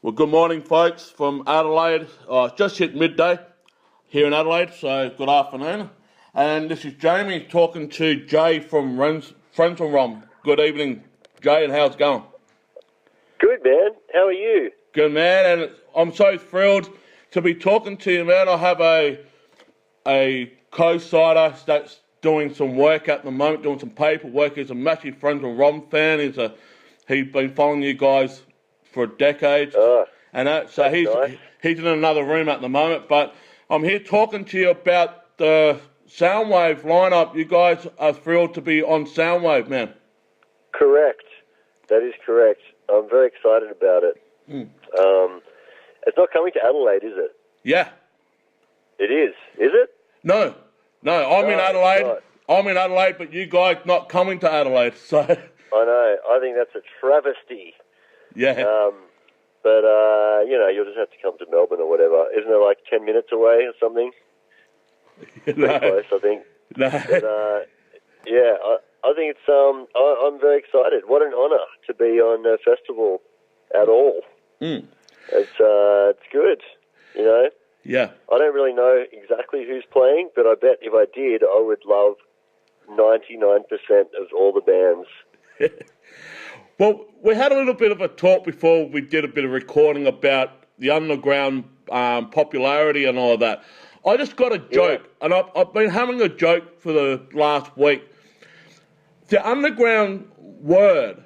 Well, good morning, folks, from Adelaide. Just hit midday here in Adelaide, so good afternoon. And this is Jamie talking to Jay from Frenzal Rhomb. Good evening, Jay, and how's it going? Good, man. How are you? Good, man, and I'm so thrilled to be talking to you, man. I have a co-sider that's doing some work at the moment, doing some paperwork. He's a massive Frenzal Rhomb fan. He's been following you guys for decades. So he's nice. He's in another room at the moment. But I'm here talking to you about the Soundwave lineup. You guys are thrilled to be on Soundwave, man. Correct. That is correct. I'm very excited about it. It's not coming to Adelaide, is it? Yeah. It is. Is it? No. I'm in Adelaide. Right. I'm in Adelaide, but you guys not coming to Adelaide. So I know. I think that's a travesty. yeah. But you'll just have to come to Melbourne or whatever. Isn't it like 10 minutes away or something? No. Close, I think. No. But, yeah, I think it's. I'm very excited. What an honour to be on a festival at all. It's good. You know. Yeah. I don't really know exactly who's playing, but I bet if I did, I would love 99% of all the bands. Well, we had a little bit of a talk before we did a bit of recording about the underground popularity and all of that. I just got a joke, and I've been having a joke for the last week. The underground word,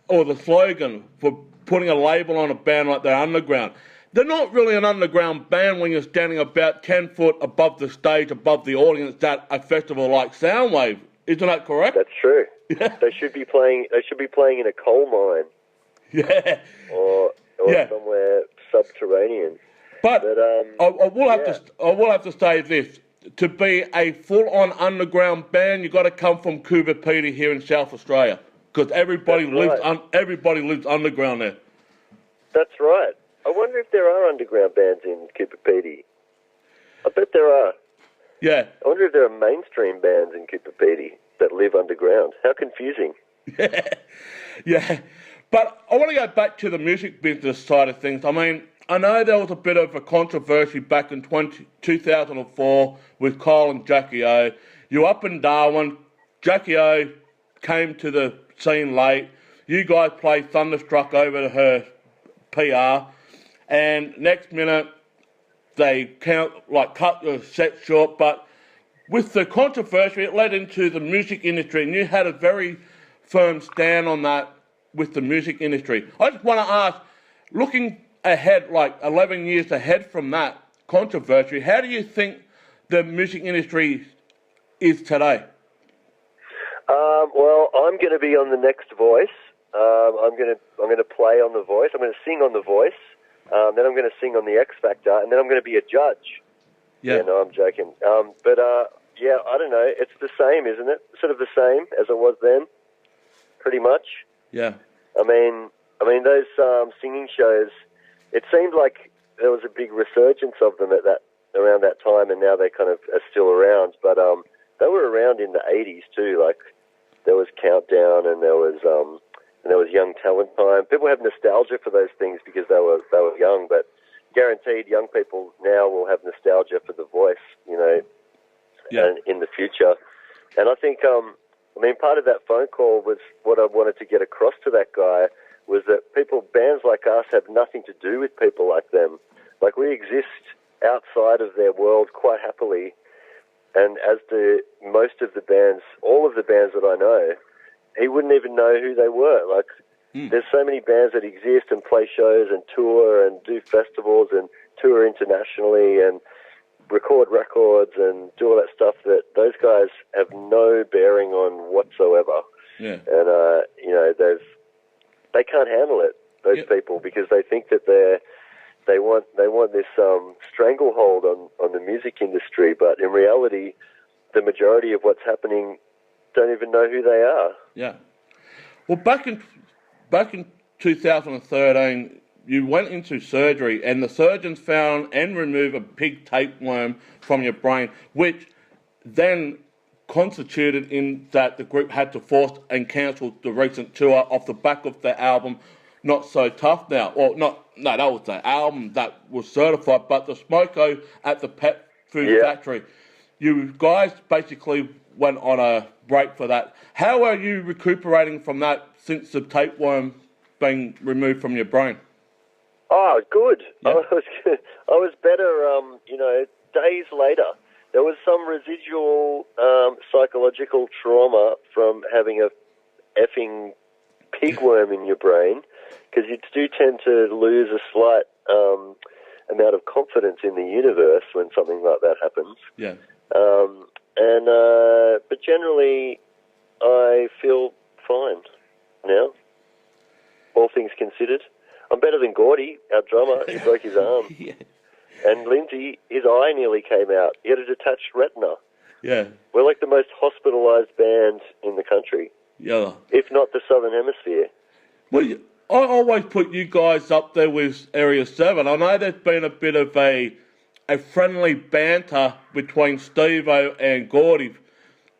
or the slogan for putting a label on a band like they're underground, they're not really an underground band when you're standing about 10 foot above the stage, above the audience at a festival like Soundwave. Isn't that correct? That's true. Yeah. They should be playing in a coal mine. Yeah. Or somewhere subterranean. But I will have to say this: to be a full-on underground band, you've got to come from Cooper Pedy here in South Australia, because everybody lives underground there. That's right. I wonder if there are underground bands in Cooper Pedy. I bet there are. Yeah. I wonder if there are mainstream bands in Cooper Pedy that live underground. How confusing. Yeah. But I want to go back to the music business side of things. I mean, I know there was a bit of a controversy back in 2004 with Kyle and Jackie O. You up in Darwin. Jackie O came to the scene late. You guys played Thunderstruck over to her PR. And next minute, they cut the set short. But with the controversy, it led into the music industry. And you had a very firm stand on that with the music industry. I just want to ask, looking ahead, like 11 years ahead from that controversy, how do you think the music industry is today? Well, I'm going to be on the next Voice. I'm going to play on the Voice. I'm going to sing on the Voice. Then I'm going to sing on the X Factor, and then I'm going to be a judge. Yeah. No, I'm joking. But I don't know. It's the same, isn't it? Sort of the same as it was then, pretty much. Yeah. I mean, those singing shows. It seemed like there was a big resurgence of them around that time, and now they kind of are still around. But they were around in the 80s too. Like there was Countdown, and there was Young Talent Time. People have nostalgia for those things because they were young, but guaranteed young people now will have nostalgia for The Voice, and in the future. And I think, part of that phone call was what I wanted to get across to that guy was that bands like us have nothing to do with people like them. Like we exist outside of their world quite happily. And as do most of the bands, all of the bands that I know, he wouldn't even know who they were. Like, there's so many bands that exist and play shows and tour and do festivals and tour internationally and record records and do all that stuff that those guys have no bearing on whatsoever. Yeah. And, they can't handle it, those people, because they think that they want this stranglehold on the music industry, but in reality, the majority of what's happening don't even know who they are. Yeah. Well, back in 2013, you went into surgery, and the surgeons found and removed a pig tapeworm from your brain, which then constituted in that the group had to force and cancel the recent tour off the back of the album Not So Tough now. Well, that was the album that was certified, but the Smoko at the Pet Food Factory. You guys basically went on a break for that. How are you recuperating from that since the tapeworm being removed from your brain? Oh, good. Yeah. I was better, days later. There was some residual psychological trauma from having a effing pigworm in your brain, because you do tend to lose a slight amount of confidence in the universe when something like that happens. Yeah. But generally, I feel fine now, all things considered. I'm better than Gordy, our drummer. He broke his arm. Yeah. And Lindsay, his eye nearly came out. He had a detached retina. Yeah. We're like the most hospitalised band in the country. Yeah. If not the Southern Hemisphere. Well, I always put you guys up there with Area 7. I know there's been a bit of a friendly banter between Steve-O and Gordy.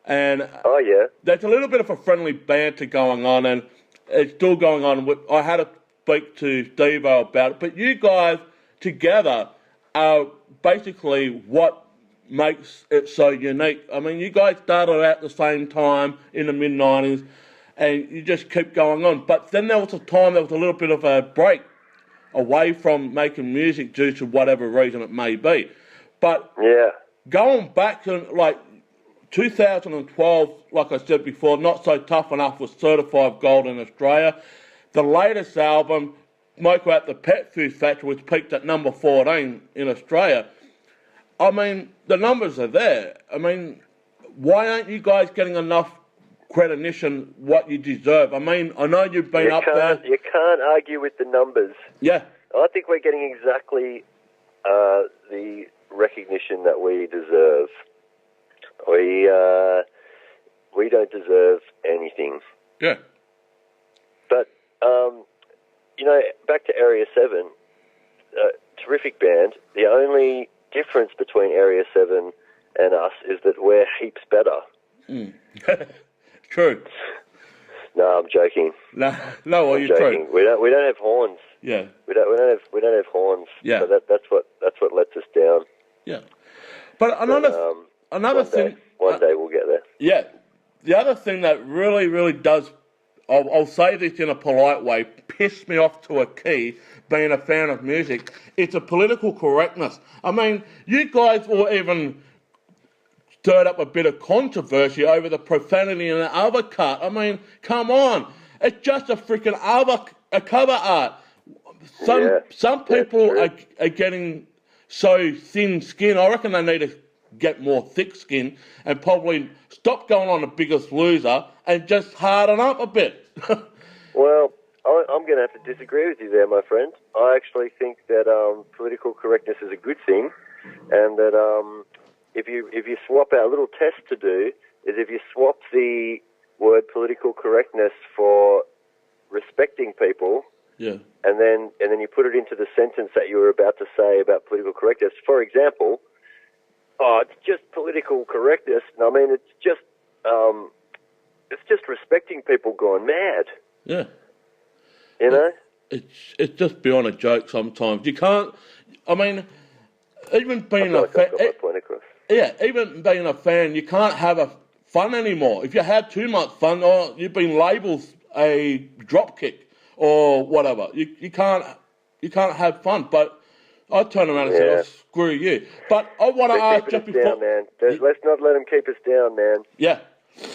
And oh, yeah. There's a little bit of a friendly banter going on, and it's still going on. I had to speak to Steve-O about it. But you guys together are basically what makes it so unique. I mean, you guys started out at the same time in the mid-90s, and you just keep going on. But then there was a time, there was a little bit of a break away from making music due to whatever reason it may be. But going back to, 2012, like I said before, Not So Tough Enough was certified gold in Australia. The latest album, Smoko at the Pet Food Factory, was peaked at number 14 in Australia. I mean, the numbers are there. I mean, why aren't you guys getting enough recognition what you deserve? I mean, I know you've been up there. You can't argue with the numbers. Yeah. I think we're getting exactly the recognition that we deserve. We don't deserve anything. Yeah. But, back to Area 7, terrific band. The only difference between Area 7 and us is that we're heaps better. Mm. True. No, I'm joking. No, well, you're joking. true. We don't have horns. Yeah. We don't have horns. Yeah. So that's what lets us down. Yeah. But another thing. One day we'll get there. Yeah. The other thing that really, really does, I'll say this in a polite way, piss me off to a key, being a fan of music, it's a political correctness. I mean, you guys will even stirred up a bit of controversy over the profanity in the other cut. I mean, come on. It's just a freaking cover art. Some people are getting so thin skin. I reckon they need to get more thick skin and probably stop going on the Biggest Loser and just harden up a bit. Well, I'm going to have to disagree with you there, my friend. I actually think that political correctness is a good thing, and that if you swap out, a little test to do is if you swap the word political correctness for respecting people, and then you put it into the sentence that you were about to say about political correctness. For example, it's just political correctness. I mean, it's just respecting people gone mad. Yeah. You know? It's just beyond a joke sometimes. You can't, I mean, even being a fan. Even being a fan, you can't have fun anymore. If you have too much fun, you've been labelled a dropkick or whatever. You can't have fun. But I turn around and say, screw you. But I want to ask just before. Down, man. Let's not let them keep us down, man. Yeah.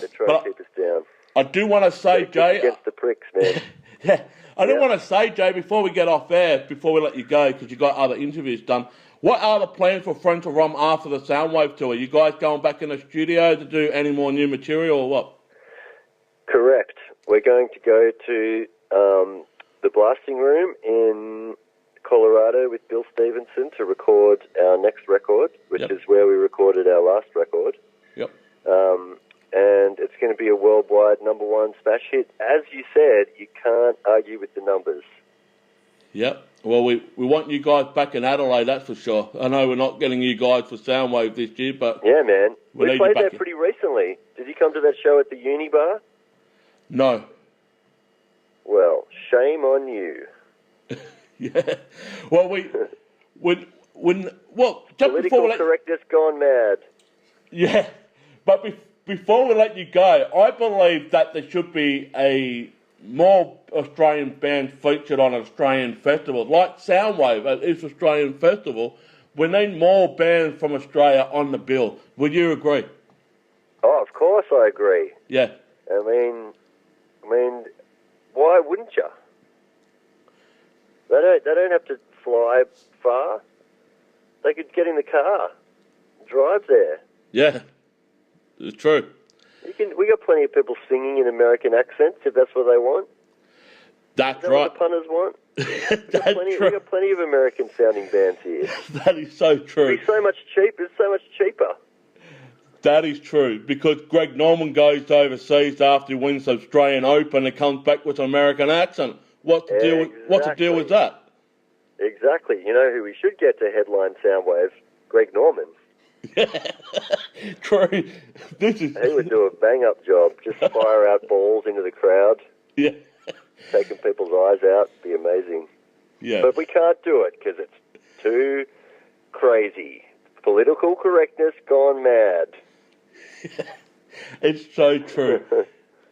They're trying to keep us down. I do want to say, Jay. Against the pricks, man. Yeah. I do want to say, Jay, before we get off air, before we let you go, because you've got other interviews done, what are the plans for Frenzal Rhomb after the Soundwave tour? Are you guys going back in the studio to do any more new material or what? Correct. We're going to go to the blasting room in Colorado with Bill Stevenson to record our next record, which is where we recorded our last record. Yep. And it's going to be a worldwide #1 smash hit. As you said, you can't argue with the numbers. Yep. Well, we want you guys back in Adelaide, that's for sure. I know we're not getting you guys for Soundwave this year, but... Yeah, man. We played there pretty recently. Did you come to that show at the Uni Bar? No. Well, shame on you. Yeah. Well, just before Political correctness gone mad. Yeah, but before we let you go, I believe that there should be a more Australian band featured on Australian festivals, like Soundwave is Australian festival. We need more bands from Australia on the bill. Would you agree? Oh, of course I agree. Yeah. I mean, why wouldn't you? They don't have to fly far. They could get in the car, drive there. Yeah, it's true. We got plenty of people singing in American accents if that's what they want. That's Is that right. what the punters want? That's true. We got plenty of American sounding bands here. That is so true. It's so much cheaper. It's so much cheaper. That is true, because Greg Norman goes overseas after he wins the Australian Open and comes back with an American accent. What's the deal with that? Exactly. You know who we should get to headline Soundwave? Greg Norman. True. He would do a bang-up job. Just fire out balls into the crowd. Yeah. Taking people's eyes out. Be amazing. Yeah. But we can't do it because it's too crazy. Political correctness gone mad. It's so true.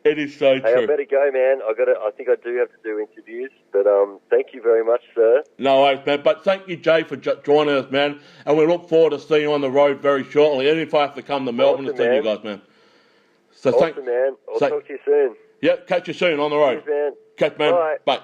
It is so true. Hey, I better go, man. I think I do have to do interviews. But thank you very much, sir. No worries, man. But thank you, Jay, for joining us, man. And we look forward to seeing you on the road very shortly. Even if I have to come to Melbourne to see you guys, man. So awesome, man. I'll talk to you soon. Yeah, catch you soon on the road. Cheers, man. Catch, man. Bye. Bye.